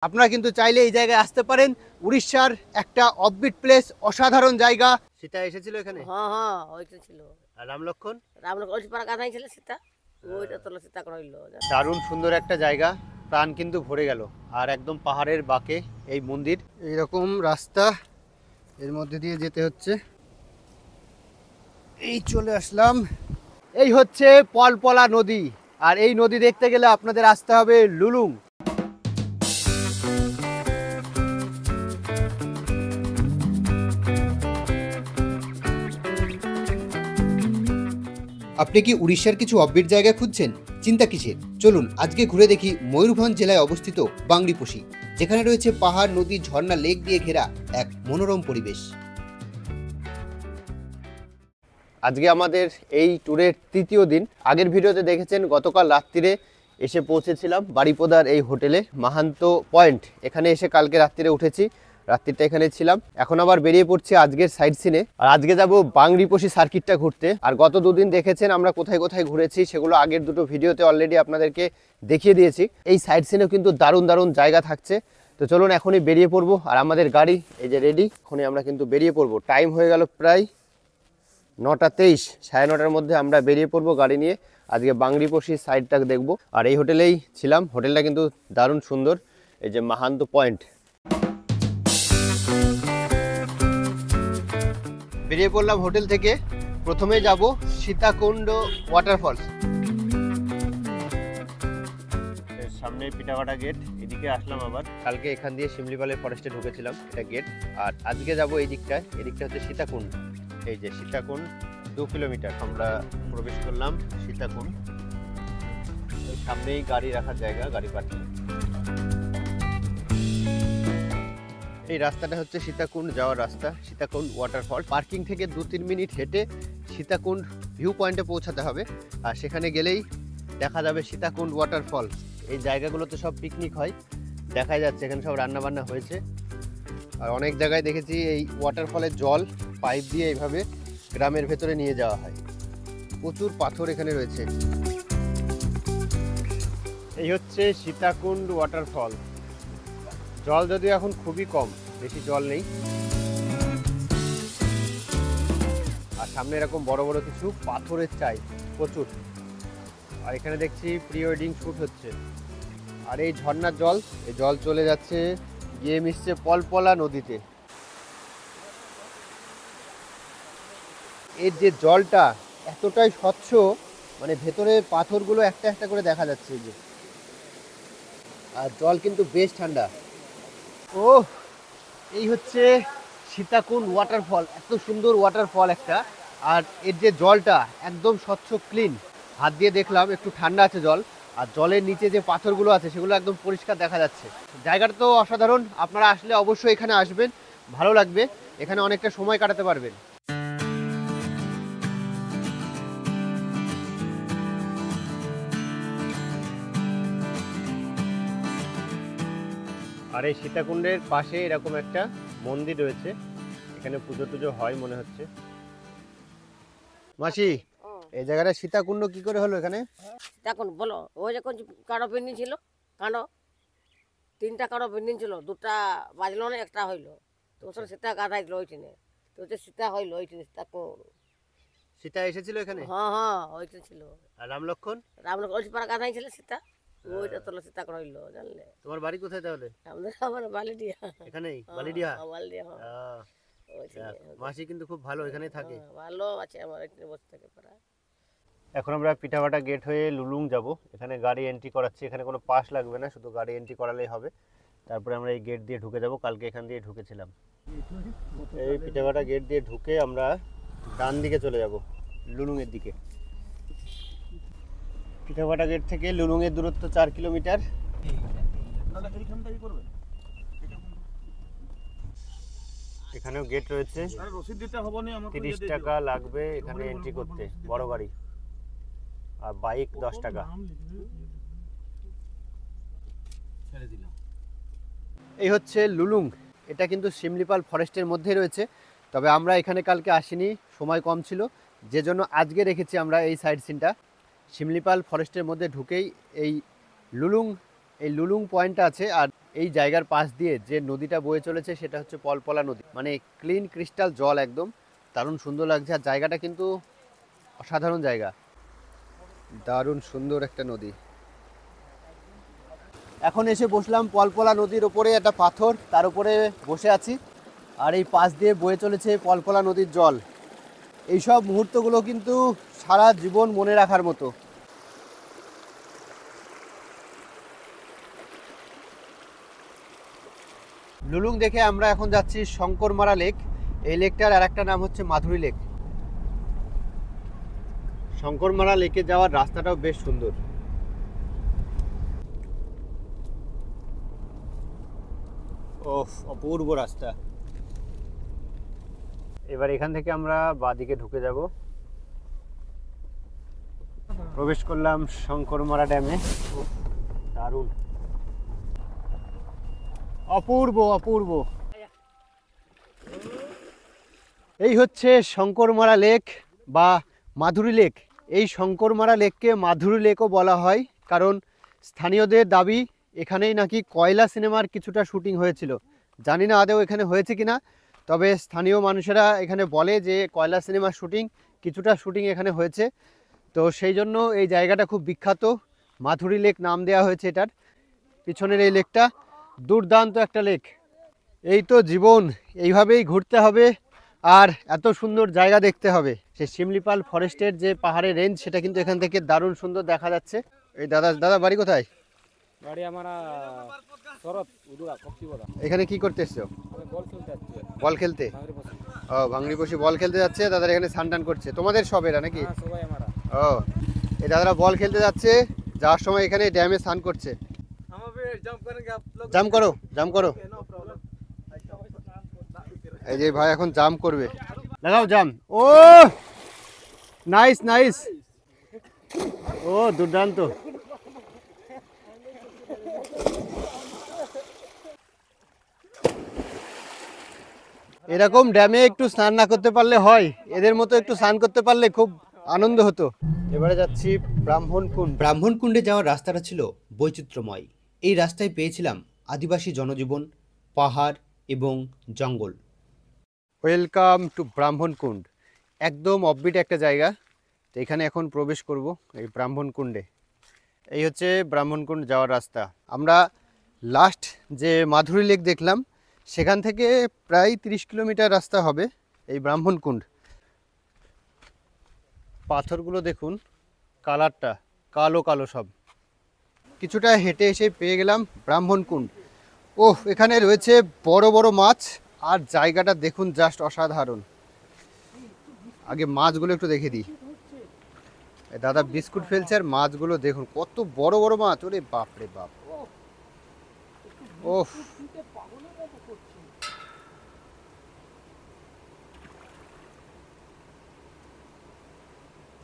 আপনারা কিন্তু চাইলে এই জায়গায় আসতে পারেন। উড়িষ্যার একটা অফবিট প্লেস, অসাধারণ জায়গা। সীতা এসেছিল এখানে? হ্যাঁ হ্যাঁ ওইটা ছিল। আর রামলক্ষণ? রামলক্ষণ ওই পাড়া কাঁথাই ছিল সীতা, ওইটা তো সীতা রইল। দারুণ সুন্দর একটা জায়গা, প্রাণ কিন্তু ভরে গেল। আর একদম পাহাড়ের বাঁকে এই মন্দির, এইরকম রাস্তা, এর মধ্যে দিয়ে যেতে হচ্ছে। এই চলে আসলাম। এই হচ্ছে পলপলা নদী, আর এই নদী দেখতে গেলে আপনাদের আসতে হবে লুলুং। আপনি কি উড়িষ্যার কিছু অফবিট জায়গা খুঁজছেন? চিন্তা কিসের, চলুন আজকে ঘুরে দেখি ময়ূরভঞ্জ জেলায় অবস্থিত বাংরিপোষি, যেখানে রয়েছে পাহাড়, নদী, ঝর্ণা, লেক দিয়ে ঘেরা এক মনোরম পরিবেশ। আজকে আমাদের এই ট্যুরের তৃতীয় দিন। আগের ভিডিওতে দেখেছেন গতকাল রাত্রিরে এসে পৌঁছেছিলাম বারিপদার এই হোটেলে, মাহান্ত পয়েন্ট। এখানে এসে কালকে রাত্রিরে উঠেছি, রাত্রিটা এখানে ছিলাম। এখন আবার বেরিয়ে পড়ছি আজকের সাইড সিনে। আর আজকে যাব বাংরিপোষি সার্কিটটা ঘুরতে। আর গত দুদিন দেখেছেন আমরা কোথায় কোথায় ঘুরেছি, সেগুলো আগের দুটো ভিডিওতে অলরেডি আপনাদেরকে দেখিয়ে দিয়েছি। এই সাইড সিনেও কিন্তু দারুণ দারুণ জায়গা থাকছে। তো চলুন এখনই বেরিয়ে পড়বো। আর আমাদের গাড়ি এই যে রেডি, এখনই আমরা কিন্তু বেরিয়ে পড়বো। টাইম হয়ে গেল প্রায় 9টা 23, 9:30টার মধ্যে আমরা বেরিয়ে পড়বো গাড়ি নিয়ে। আজকে বাংরিপোষি সাইডটা দেখবো। আর এই হোটেলেই ছিলাম, হোটেলটা কিন্তু দারুণ সুন্দর, এই যে মাহান্ত পয়েন্ট। বেরিয়ে পড়লাম হোটেল থেকে। প্রথমে যাব সীতাকুণ্ড ওয়াটারফলস। সামনে পিঠাভাটা গেট, এদিকে আসলাম আবার। কালকে এখান দিয়ে শিমলিপালের ফরেস্টে ঢুকেছিলাম, এটা গেট। আর আজকে যাব এই দিকটায়, এদিকটা হচ্ছে সীতাকুণ্ড। এই যে সীতাকুণ্ড 2 কিলোমিটার আমরা প্রবেশ করলাম সীতাকুণ্ড। সামনেই গাড়ি রাখার জায়গা, গাড়ি পার্কিং। এই রাস্তাটা হচ্ছে সীতাকুণ্ড যাওয়ার রাস্তা, সীতাকুণ্ড ওয়াটারফল। পার্কিং থেকে 2-3 মিনিট হেঁটে সীতাকুণ্ড ভিউ পয়েন্টে পৌঁছাতে হবে। আর সেখানে গেলেই দেখা যাবে সীতাকুণ্ড ওয়াটারফল। এই জায়গাগুলোতে সব পিকনিক হয়, দেখা যাচ্ছে এখানে সব রান্না বান্না হয়েছে। আর অনেক জায়গায় দেখেছি এই ওয়াটারফলের জল পাইপ দিয়ে এইভাবে গ্রামের ভেতরে নিয়ে যাওয়া হয়। প্রচুর পাথর এখানে রয়েছে। এই হচ্ছে সীতাকুণ্ড ওয়াটারফল। জল যদিও এখন খুবই কম, বেশি জল নেই। আর সামনে এরকম বড় বড় কিছু পাথরের চাই প্রচুর। আর এখানে দেখছি প্রি ওয়েডিং শ্যুট হচ্ছে। আর এই ঝর্ণার জল, এই জল চলে যাচ্ছে গিয়ে মিশছে পলপলা নদীতে। এর যে জলটা এতটাই স্বচ্ছ, মানে ভেতরে পাথরগুলো একটা একটা করে দেখা যাচ্ছে এই যে। আর জল কিন্তু বেশ ঠান্ডা। ও, এই হচ্ছে সীতাকুণ্ড ওয়াটারফল। এত সুন্দর ওয়াটারফল একটা। আর এর যে জলটা একদম স্বচ্ছ, ক্লিন। হাত দিয়ে দেখলাম, একটু ঠান্ডা আছে জল। আর জলের নিচে যে পাথরগুলো আছে সেগুলো একদম পরিষ্কার দেখা যাচ্ছে। জায়গাটা তো অসাধারণ, আপনারা আসলে অবশ্যই এখানে আসবেন, ভালো লাগবে। এখানে অনেকটা সময় কাটাতে পারবেন। আর এই সীতাকুণ্ডের পাশে এরকম একটা মন্দির রয়েছে, এখানে পুজো টুজো হয় মনে হচ্ছে। মাসি, এই জায়গাটা সীতাকুণ্ড কি করে হলো এখানে? সীতাকুণ্ড বলো, ওই যে কারো বিল্ডিং ছিল, কারো 3টা কারো বিল্ডিং ছিল, 2টা বাজলো না, একটা হইলো। তো ওখানে সীতা গাধাই দিল ওইখানে, তো ওটা সীতা হইলো ওইখানে সীতাকুণ্ড। সীতা এসেছিল এখানে? হ্যাঁ হ্যাঁ ওইটা ছিল। আর রামলক্ষণ? রামলক্ষণ ওই পাড়া গাধাই ছিল সীতা, ওইটা তো সীতা হইলো, জানলে? তোমার বাড়ি কোথায় তাহলে? আমার বালিডিয়া। এখানেই বালিডিয়া? বালিডিয়া। মাসি কিন্তু খুব ভালো, এখানেই থাকে। ভালো আছে, আমার এখানে বসে থাকে পাড়া। এখন আমরা পিঠাভাটা গেট হয়ে লুলুং যাব। এখানে গাড়ি এন্ট্রি করাচ্ছি, এখানে কোনো পাস লাগবে না, শুধু গাড়ি এন্ট্রি করালেই হবে। তারপরে আমরা এই গেট দিয়ে ঢুকে যাব, কালকে এখান দিয়ে ঢুকেছিলাম। এই পিঠাভাটা গেট দিয়ে ঢুকে আমরা ডান দিকে চলে যাব, লুলুংয়ের দিকে। পিঠাভাটা গেট থেকে লুলুংয়ের দূরত্ব 4 কিলোমিটার। এখানেও গেট রয়েছে, 30 টাকা লাগবে এখানে এন্ট্রি করতে, বড় গাড়ি। আর বাইক 10 টাকা। এই হচ্ছে লুলুং। এটা কিন্তু শিমলিপাল ফরেস্টের মধ্যে রয়েছে। তবে আমরা এখানে কালকে আসিনি, সময় কম ছিল, যে জন্য আজকে রেখেছি আমরা এই সাইড সিনটা। শিমলিপাল ফরেস্টের মধ্যে ঢুকেই এই লুলুং পয়েন্টটা আছে। আর এই জায়গার পাশ দিয়ে যে নদীটা বয়ে চলেছে সেটা হচ্ছে পলপলা নদী, মানে ক্লিন ক্রিস্টাল জল, একদম দারুণ সুন্দর লাগছে। আর জায়গাটা কিন্তু অসাধারণ জায়গা, দারুণ সুন্দর একটা নদী। এখন এসে বসলাম পলপলা নদীর ওপরে, একটা পাথর, তার উপরে বসে আছি। আর এই পাশ দিয়ে বয়ে চলেছে পলপলা নদীর জল। এইসব মুহূর্তগুলো কিন্তু সারা জীবন মনে রাখার মতো। লুলুং দেখে আমরা এখন যাচ্ছি শঙ্করমারা লেক। এই লেকটার আর একটা নাম হচ্ছে মাধুরী লেক। শঙ্করমারা লেকে যাওয়ার রাস্তাটাও বেশ সুন্দর। ওফ, অপূর্ব রাস্তা। এবার এখান থেকে আমরা বাঁদিকে ঢুকে যাব। প্রবেশ করলাম শঙ্করমারা ড্যামে। দারুণ, অপূর্ব অপূর্ব। এই হচ্ছে শঙ্করমারা লেক বা মাধুরী লেক। এই শঙ্করমারা লেককে মাধুরী লেকও বলা হয়, কারণ স্থানীয়দের দাবি এখানেই নাকি কয়লা সিনেমার কিছুটা শুটিং হয়েছিল। জানি না আদৌ এখানে হয়েছে কিনা, তবে স্থানীয় মানুষেরা এখানে বলে যে কয়লা সিনেমার কিছুটা শুটিং এখানে হয়েছে। তো সেই জন্য এই জায়গাটা খুব বিখ্যাত, মাধুরী লেক নাম দেওয়া হয়েছে এটার। পিছনের এই লেকটা দুর্দান্ত একটা লেক। এই তো জীবন, এইভাবেই ঘুরতে হবে আর এত সুন্দর জায়গা দেখতে হবে। সেই শিমলিপাল ফরেস্টের যে পাহাড়ের রেঞ্জ, সেটা কিন্তু এখান থেকে দারুণ সুন্দর দেখা যাচ্ছে। এই দাদা বাড়ি কোথায়? বাড়ি আমারা শরৎ উদুরা কপ্তিবদা। এখানে কি করতে এসছো? আমি বল খেলতে আসছি। বল খেলতে? ভাঙড়ি বসে। ও, ভাঙড়ি বসে বল খেলতে যাচ্ছে। দাদারা এখানে স্নান করছে। তোমাদের সব এরা নাকি? হ্যাঁ, সবাই আমরা। ও, এই দাদারা বল খেলতে যাচ্ছে, যাওয়ার সময় এখানে ড্যামে স্নান করছে। জাম্প করো, জাম্প করো। এই যে ভাই এখন জাম্প করবে, লাগাও জাম্প। ও নাইস নাইস, ও দুর্দান্ত। এরকম ড্যামে একটু স্নান না করতে পারলে হয়, এদের মতো একটু স্নান করতে পারলে খুব আনন্দ হতো। এবারে যাচ্ছি ব্রাহ্মণকুণ্ড। ব্রাহ্মণকুণ্ডে যাওয়ার রাস্তাটা ছিল বৈচিত্র্যময়। এই রাস্তায় পেয়েছিলাম আদিবাসী জনজীবন, পাহাড় এবং জঙ্গল। Welcome to Brahmankund. একদম অফবিট একটা জায়গা। তো এখানে এখন প্রবেশ করব এই ব্রাহ্মণকুণ্ডে। এই হচ্ছে ব্রাহ্মণকুণ্ড যাওয়ার রাস্তা। আমরা লাস্ট যে মাধুরী লেক দেখলাম, সেখান থেকে প্রায় 30 কিলোমিটার রাস্তা হবে এই ব্রাহ্মণকুণ্ড। পাথরগুলো দেখুন, কালারটা কালো কালো সব। কিছুটা হেঁটে এসে পেয়ে গেলাম ব্রাহ্মণকুণ্ড। ওহ, এখানে রয়েছে বড় বড় মাছ, আর জায়গাটা দেখুন জাস্ট অসাধারণ। আগে মাছগুলো একটু দেখে দিই। দাদা বিস্কুট ফেলছে আর মাছগুলো দেখুন কত বড় বড় মাছ। ওরে বাপ রে বাপ, ওহ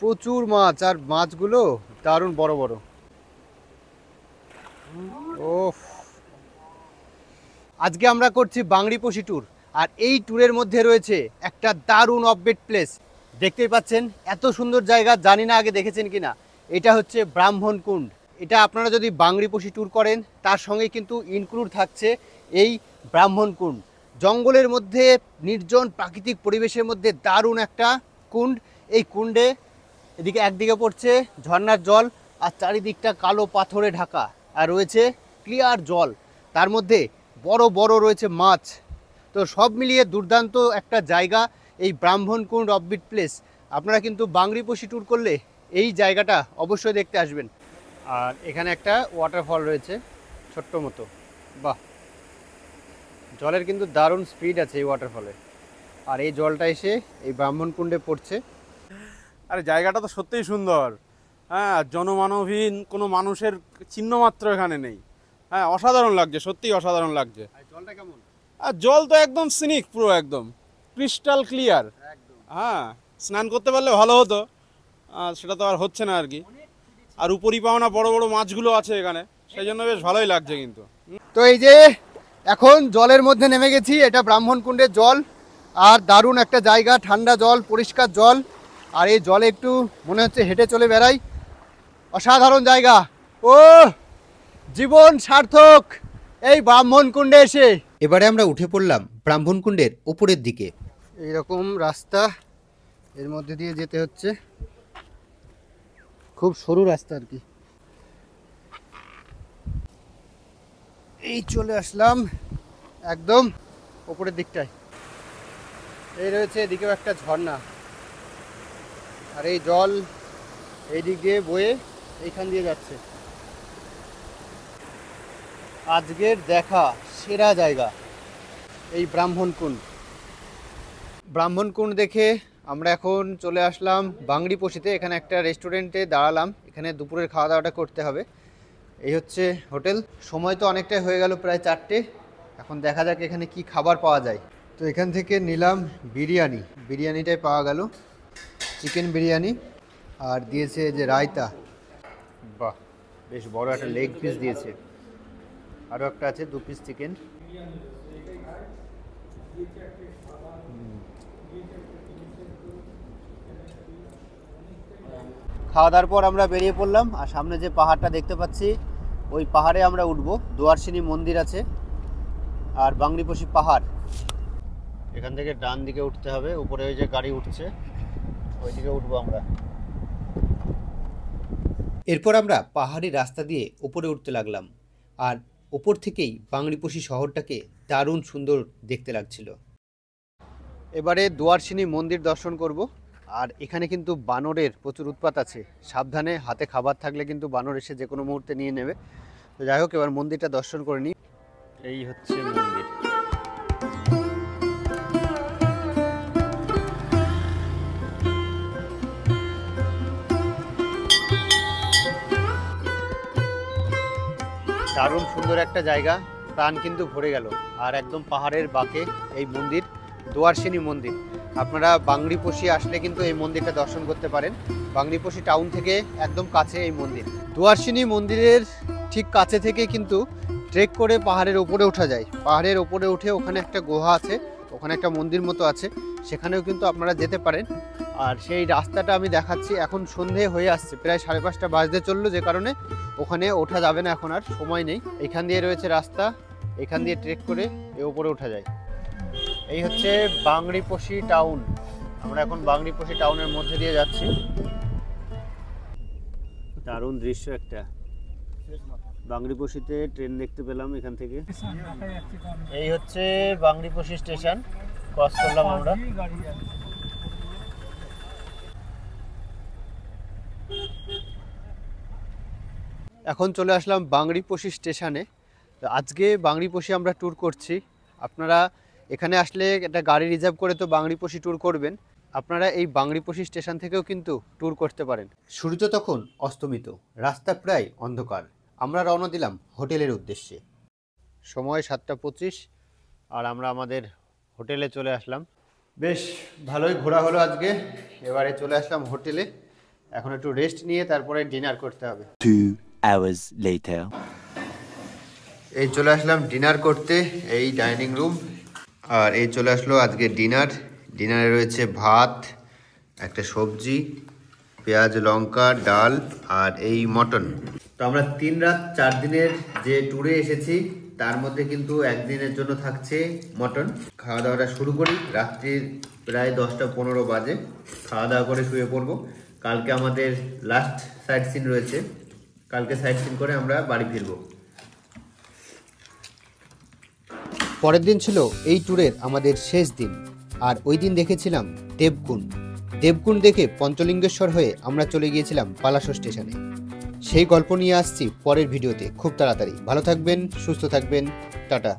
প্রচুর মাছ, আর মাছগুলো দারুণ বড় বড়। ওহ, আজকে আমরা করছি বাংড়িপোষি ট্যুর, আর এই ট্যুরের মধ্যে রয়েছে একটা দারুণ অফবিট প্লেস। দেখতেই পাচ্ছেন এত সুন্দর জায়গা, জানি না আগে দেখেছেন কিনা। এটা হচ্ছে ব্রাহ্মণকুণ্ড। এটা আপনারা যদি বাংড়িপোষি ট্যুর করেন, তার সঙ্গে কিন্তু ইনক্লুড থাকছে এই ব্রাহ্মণকুণ্ড। জঙ্গলের মধ্যে নির্জন প্রাকৃতিক পরিবেশের মধ্যে দারুণ একটা কুণ্ড। এই কুণ্ডে এদিকে একদিকে পড়ছে ঝর্ণার জল, আর চারিদিকটা কালো পাথরে ঢাকা, আর রয়েছে ক্লিয়ার জল। তার মধ্যে বড় বড় রয়েছে মাছ। তো সব মিলিয়ে দুর্দান্ত একটা জায়গা এই ব্রাহ্মণকুণ্ড অফবিট প্লেস। আপনারা কিন্তু বাংড়িপোষি ট্যুর করলে এই জায়গাটা অবশ্যই দেখতে আসবেন। আর এখানে একটা ওয়াটারফল রয়েছে ছোট্ট মতো। বাহ, জলের কিন্তু দারুণ স্পিড আছে এই ওয়াটারফলে। আর এই জলটা এসে এই ব্রাহ্মণকুণ্ডে পড়ছে। আরে জায়গাটা তো সত্যিই সুন্দর। হ্যাঁ, জনমানবহীন কোনো মানুষের চিহ্নমাত্র এখানে নেই। হ্যাঁ, অসাধারণ লাগছে, সত্যিই অসাধারণ লাগছে। জলটা কেমন? আর জল তো একদম সিনিক, পুরো একদম ক্রিস্টাল ক্লিয়ার। হ্যাঁ, স্নান করতে পারলে ভালো হতো, সেটা তো আর হচ্ছে না আর কি। আর উপরি পাওনা বড় বড় মাছগুলো আছে এখানে, সেই জন্য বেশ ভালোই লাগছে কিন্তু। তো এই যে এখন জলের মধ্যে নেমে গেছি, এটা ব্রাহ্মণকুণ্ডের জল। আর দারুণ একটা জায়গা, ঠান্ডা জল, পরিষ্কার জল। আর এই জলে একটু মনে হচ্ছে হেঁটে চলে বেড়াই। অসাধারণ জায়গা। ও জীবন সার্থক, এই ব্রাহ্মণকুণ্ডে এসে এবারে আমরা উঠে পড়লাম ব্রাহ্মণকুণ্ডের উপরের দিকে। এইরকম রাস্তা, এর মধ্যে দিয়ে যেতে হচ্ছে, খুব সরু রাস্তা আর কি। এই চলে আসলাম একদম উপরের দিকটায়। এই রয়েছে এদিকেও একটা ঝর্ণা, আর এই জল এই দিক দিয়ে বয়ে এইখান দিয়ে যাচ্ছে। আজকের দেখা সেরা জায়গা এই ব্রাহ্মণকুণ্ড। ব্রাহ্মণকুণ্ড দেখে আমরা এখন চলে আসলাম বাংড়িপোষিতে। এখানে একটা রেস্টুরেন্টে দাঁড়ালাম, এখানে দুপুরের খাওয়া দাওয়াটা করতে হবে। এই হচ্ছে হোটেল। সময় তো অনেকটাই হয়ে গেল, প্রায় 4টে। এখন দেখা যাক এখানে কি খাবার পাওয়া যায়। তো এখান থেকে নিলাম বিরিয়ানি, বিরিয়ানিটাই পাওয়া গেল, চিকেন বিরিয়ানি, আর দিয়েছে যে রায়তা। বাহ, বেশ বড় একটা লেগ পিস দিয়েছে, আরও একটা আছে 2 পিস চিকেন। খাওয়া দাওয়ার পর আমরা বেরিয়ে পড়লাম, আর সামনে যে পাহাড়টা দেখতে পাচ্ছি ওই পাহাড়ে আমরা উঠবো। দুয়ারসিনী মন্দির আছে আর বাংড়িপোষি পাহাড়। এখান থেকে ডান দিকে উঠতে হবে, উপরে ওই যে গাড়ি উঠছে ওই দিকে উঠবো আমরা। এরপর আমরা পাহাড়ি রাস্তা দিয়ে উপরে উঠতে লাগলাম, আর উপর থেকেই বাংড়িপোষি শহরটাকে দারুণ সুন্দর দেখতে লাগছিল। এবারে দুয়ারসিনী মন্দির দর্শন করব। আর এখানে কিন্তু বানরের প্রচুর উৎপাত আছে, সাবধানে, হাতে খাবার থাকলে কিন্তু বানর এসে যে কোনো মুহূর্তে নিয়ে নেবে। তো যাই হোক, এবার মন্দিরটা দর্শন করে নিই। এই হচ্ছে মন্দির। দারুণ সুন্দর একটা জায়গা, প্রাণ কিন্তু ভরে গেল। আর একদম পাহাড়ের বাঁকে এই মন্দির, দুয়ারসিনী মন্দির। আপনারা বাংড়িপোষি আসলে কিন্তু এই মন্দিরটা দর্শন করতে পারেন। বাংড়িপোষি টাউন থেকে একদম কাছে এই মন্দির। দুয়ারসিনী মন্দিরের ঠিক কাছে থেকে কিন্তু ট্রেক করে পাহাড়ের ওপরে ওঠা যায়। পাহাড়ের ওপরে উঠে ওখানে একটা গুহা আছে, ওখানে একটা মন্দির মতো আছে, সেখানেও কিন্তু আপনারা যেতে পারেন। আর সেই রাস্তাটা আমি দেখাচ্ছি। এখন সন্ধে হয়ে আসছে, প্রায় 5:30 বাজতে চললো, যে কারণে ওখানে ওঠা যাবে না, এখন আর সময় নেই। এখান দিয়ে রয়েছে রাস্তা, এখান দিয়ে ট্রেক করে ওপরে ওঠা যায়। এই হচ্ছে বাংড়িপোষি টাউন। আমরা এখন বাংড়িপোষি টাউনের মধ্যে দিয়ে যাচ্ছি। দারুণ দৃশ্য একটা। বাংড়িপোষিতে ট্রেন দেখতে পেলাম এখান থেকে। এই হচ্ছে বাংড়িপোষি স্টেশন, ক্রস করলাম আমরা। এখন চলে আসলাম বাংড়িপোষি স্টেশনে। আজকে বাংড়িপোষি আমরা ট্যুর করছি। আপনারা এখানে আসলে একটা গাড়ি রিজার্ভ করে তো বাংড়িপোষি ট্যুর করবেন। আপনারা এই বাংড়িপোষি স্টেশন থেকেও কিন্তু ট্যুর করতে পারেন। সূর্য তখন অস্তমিত, রাস্তা প্রায় অন্ধকার। আমরা রওনা দিলাম হোটেলের উদ্দেশ্যে। সময় 7:25, আর আমরা আমাদের হোটেলে চলে আসলাম। বেশ ভালোই ঘোরা হলো আজকে। এবারে চলে আসলাম হোটেলে, এখন একটু রেস্ট নিয়ে তারপরে ডিনার করতে হবে। 2 hours later. এই চলে আসলাম ডিনার করতে, এই ডাইনিং রুম। আর এই চলে আসলো আজকে ডিনার। ডিনারে রয়েছে ভাত, একটা সবজি, পেঁয়াজ লঙ্কা, ডাল, আর এই মটন। তো আমরা 3 রাত 4 দিনের যে ট্যুরে এসেছি তার মধ্যে কিন্তু একদিনের জন্য থাকছে মটন। খাওয়া দাওয়াটা শুরু করি, রাত্রির প্রায় 10টা 15 বাজে। খাওয়া দাওয়া করে শুয়ে পড়বো। কালকে আমাদের লাস্ট সাইট সিন রয়েছে, কালকে সাইট সিন করে আমরা বাড়ি ফিরবো। পরের দিন ছিল এই ট্যুরের আমাদের শেষ দিন, আর ওই দিন দেখেছিলাম দেবকুণ্ড। দেবকুণ্ড দেখে পঞ্চলিঙ্গেশ্বর হয়ে আমরা চলে গিয়েছিলাম পালাশো স্টেশনে। সেই গল্প নিয়ে আসছি পরের ভিডিওতে খুব তাড়াতাড়ি। ভালো থাকবেন, সুস্থ থাকবেন, টাটা।